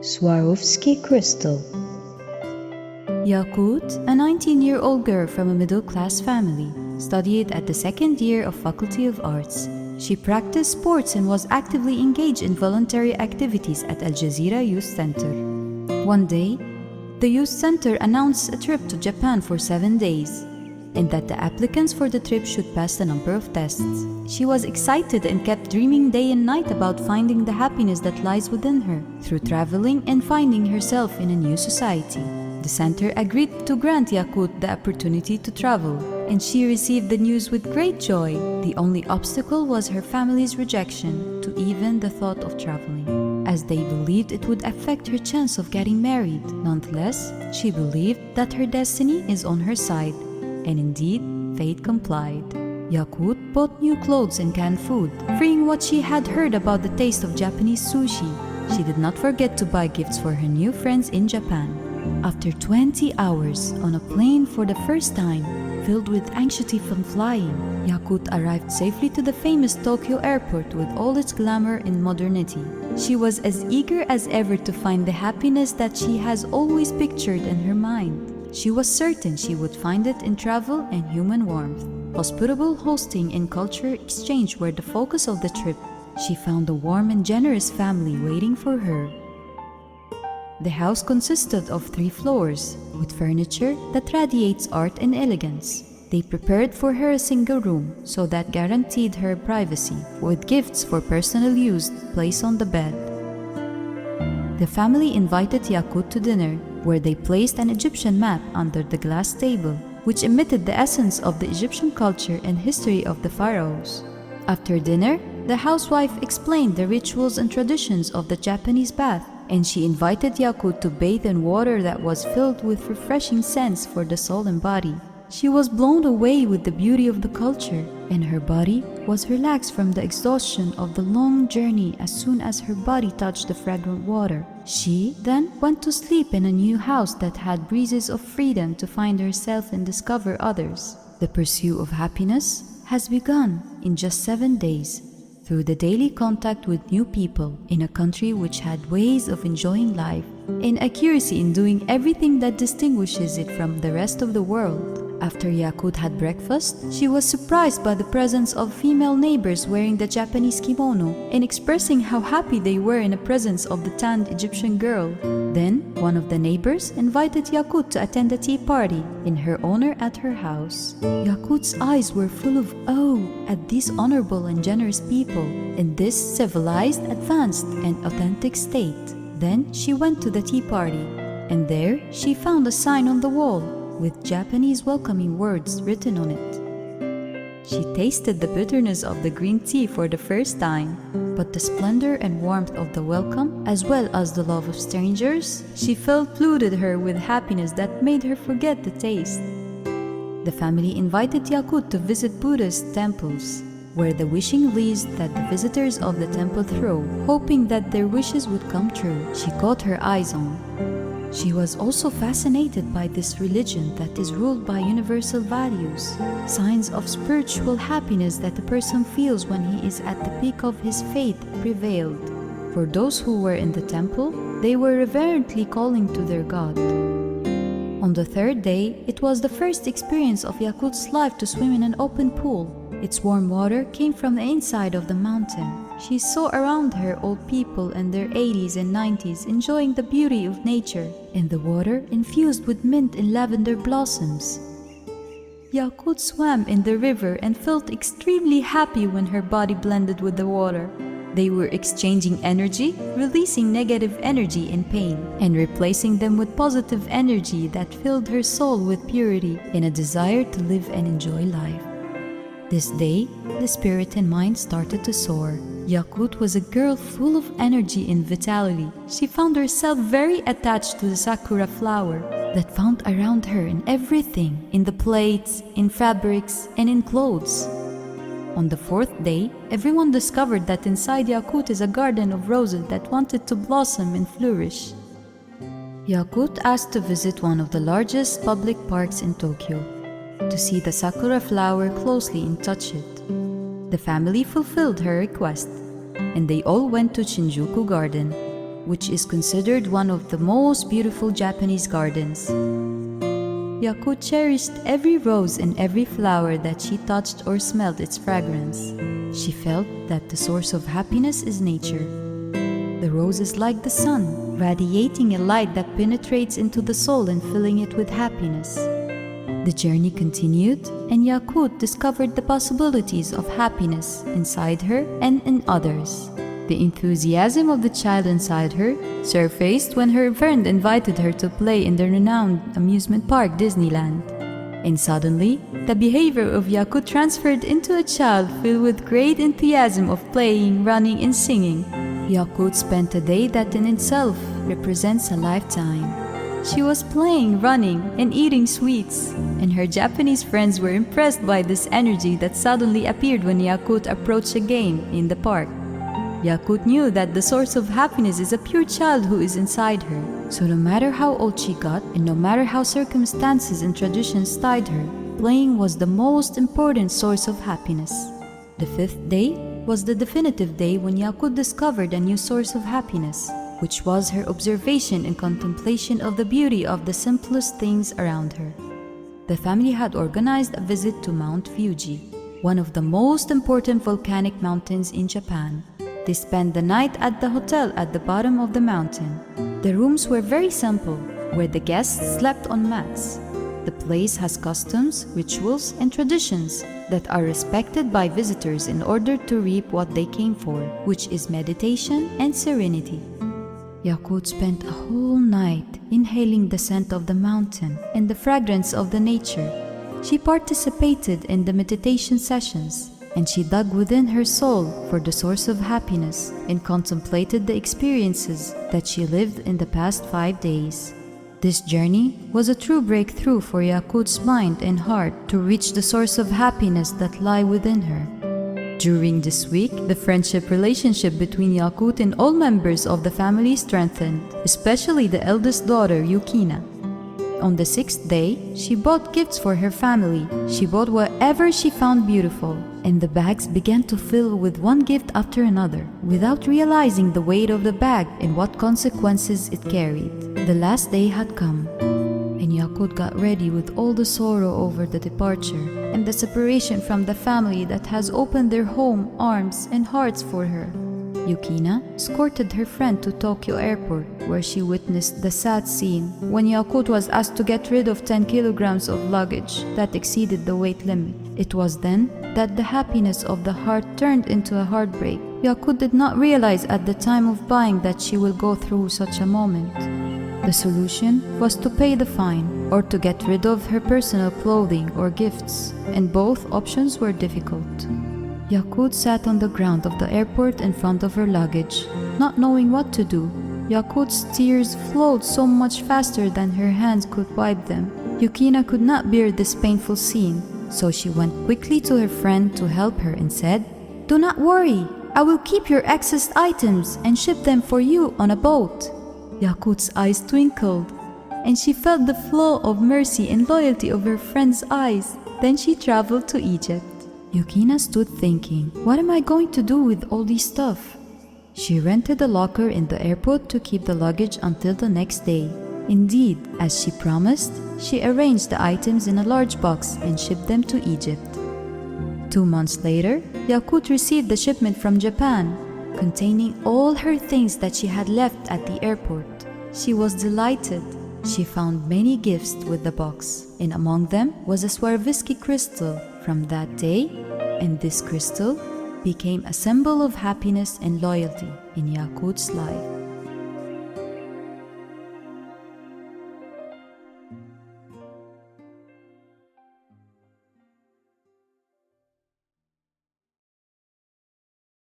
Swarovski crystal. Yaqut, a 19-year-old girl from a middle-class family, studied at the second year of Faculty of Arts. She practiced sports and was actively engaged in voluntary activities at Al Jazeera Youth Center. One day, the youth center announced a trip to Japan for 7 days, and that the applicants for the trip should pass a number of tests. She was excited and kept dreaming day and night about finding the happiness that lies within her through traveling and finding herself in a new society. The center agreed to grant Yaqut the opportunity to travel, and she received the news with great joy. The only obstacle was her family's rejection to even the thought of traveling, as they believed it would affect her chance of getting married. Nonetheless, she believed that her destiny is on her side, and indeed, fate complied. Yaqut bought new clothes and canned food, freeing what she had heard about the taste of Japanese sushi. She did not forget to buy gifts for her new friends in Japan. After 20 hours on a plane for the first time, filled with anxiety from flying, Yaqut arrived safely to the famous Tokyo airport with all its glamour and modernity. She was as eager as ever to find the happiness that she has always pictured in her mind. She was certain she would find it in travel and human warmth. Hospitable hosting and culture exchange were the focus of the trip. She found a warm and generous family waiting for her. The house consisted of 3 floors, with furniture that radiates art and elegance. They prepared for her a single room, so that guaranteed her privacy, with gifts for personal use placed on the bed. The family invited Yaqut to dinner, where they placed an Egyptian map under the glass table, which emitted the essence of the Egyptian culture and history of the pharaohs. After dinner, the housewife explained the rituals and traditions of the Japanese bath, and she invited Yaqut to bathe in water that was filled with refreshing scents for the soul and body. She was blown away with the beauty of the culture, and her body was relaxed from the exhaustion of the long journey as soon as her body touched the fragrant water. She then went to sleep in a new house that had breezes of freedom to find herself and discover others. The pursuit of happiness has begun in just 7 days, through the daily contact with new people in a country which had ways of enjoying life and accuracy in doing everything that distinguishes it from the rest of the world. After Yaqut had breakfast, she was surprised by the presence of female neighbors wearing the Japanese kimono and expressing how happy they were in the presence of the tanned Egyptian girl. Then, one of the neighbors invited Yaqut to attend a tea party in her honor at her house. Yaqut's eyes were full of awe at these honorable and generous people in this civilized, advanced, and authentic state. Then she went to the tea party, and there she found a sign on the wall with Japanese welcoming words written on it. She tasted the bitterness of the green tea for the first time, but the splendor and warmth of the welcome, as well as the love of strangers, she felt flooded her with happiness that made her forget the taste. The family invited Yaqut to visit Buddhist temples, where the wishing leaves that the visitors of the temple throw, hoping that their wishes would come true, she caught her eyes on. She was also fascinated by this religion that is ruled by universal values, signs of spiritual happiness that a person feels when he is at the peak of his faith prevailed. For those who were in the temple, they were reverently calling to their God. On the 3rd day, it was the first experience of Yaqut's life to swim in an open pool. Its warm water came from the inside of the mountain. She saw around her old people in their 80s and 90s enjoying the beauty of nature, and the water infused with mint and lavender blossoms. Yaqut swam in the river and felt extremely happy when her body blended with the water. They were exchanging energy, releasing negative energy and pain, and replacing them with positive energy that filled her soul with purity and a desire to live and enjoy life. This day, the spirit and mind started to soar. Yaqut was a girl full of energy and vitality. She found herself very attached to the sakura flower that found around her in everything, in the plates, in fabrics, and in clothes. On the 4th day, everyone discovered that inside Yaqut is a garden of roses that wanted to blossom and flourish. Yaqut asked to visit one of the largest public parks in Tokyo, to see the sakura flower closely and touch it. The family fulfilled her request, and they all went to Shinjuku Garden, which is considered one of the most beautiful Japanese gardens. Yakut cherished every rose and every flower that she touched or smelled its fragrance. She felt that the source of happiness is nature. The rose is like the sun, radiating a light that penetrates into the soul and filling it with happiness. The journey continued, and Yakut discovered the possibilities of happiness inside her and in others. The enthusiasm of the child inside her surfaced when her friend invited her to play in the renowned amusement park Disneyland. And suddenly, the behavior of Yakut transferred into a child filled with great enthusiasm of playing, running, and singing. Yakut spent a day that in itself represents a lifetime. She was playing, running, and eating sweets, and her Japanese friends were impressed by this energy that suddenly appeared when Yakut approached a game in the park. Yakut knew that the source of happiness is a pure child who is inside her. So no matter how old she got, and no matter how circumstances and traditions tied her, playing was the most important source of happiness. The fifth day was the definitive day when Yakut discovered a new source of happiness, which was her observation and contemplation of the beauty of the simplest things around her. The family had organized a visit to Mount Fuji, one of the most important volcanic mountains in Japan. They spent the night at the hotel at the bottom of the mountain. The rooms were very simple, where the guests slept on mats. The place has customs, rituals, and traditions that are respected by visitors in order to reap what they came for, which is meditation and serenity. Yakut spent a whole night inhaling the scent of the mountain and the fragrance of the nature. She participated in the meditation sessions, and she dug within her soul for the source of happiness and contemplated the experiences that she lived in the past 5 days. This journey was a true breakthrough for Yakut's mind and heart to reach the source of happiness that lie within her. During this week, the friendship relationship between Yakut and all members of the family strengthened, especially the eldest daughter, Yukina. On the 6th day, she bought gifts for her family. She bought whatever she found beautiful, and the bags began to fill with one gift after another, without realizing the weight of the bag and what consequences it carried. The last day had come, and Yakut got ready with all the sorrow over the departure and the separation from the family that has opened their home, arms, and hearts for her. Yukina escorted her friend to Tokyo airport, where she witnessed the sad scene when Yakut was asked to get rid of 10 kilograms of luggage that exceeded the weight limit. It was then that the happiness of the heart turned into a heartbreak. Yakut did not realize at the time of buying that she will go through such a moment. The solution was to pay the fine or to get rid of her personal clothing or gifts, and both options were difficult. Yakut sat on the ground of the airport in front of her luggage, not knowing what to do. Yakut's tears flowed so much faster than her hands could wipe them. Yukina could not bear this painful scene, so she went quickly to her friend to help her and said, "Do not worry, I will keep your excess items and ship them for you on a boat." Yakut's eyes twinkled, and she felt the flow of mercy and loyalty of her friend's eyes. Then she traveled to Egypt. Yukina stood thinking, what am I going to do with all this stuff? She rented a locker in the airport to keep the luggage until the next day. Indeed, as she promised, she arranged the items in a large box and shipped them to Egypt. 2 months later, Yakut received the shipment from Japan, containing all her things that she had left at the airport. She was delighted. She found many gifts with the box, and among them was a Swarovski crystal from that day, and this crystal became a symbol of happiness and loyalty in Yakut's life.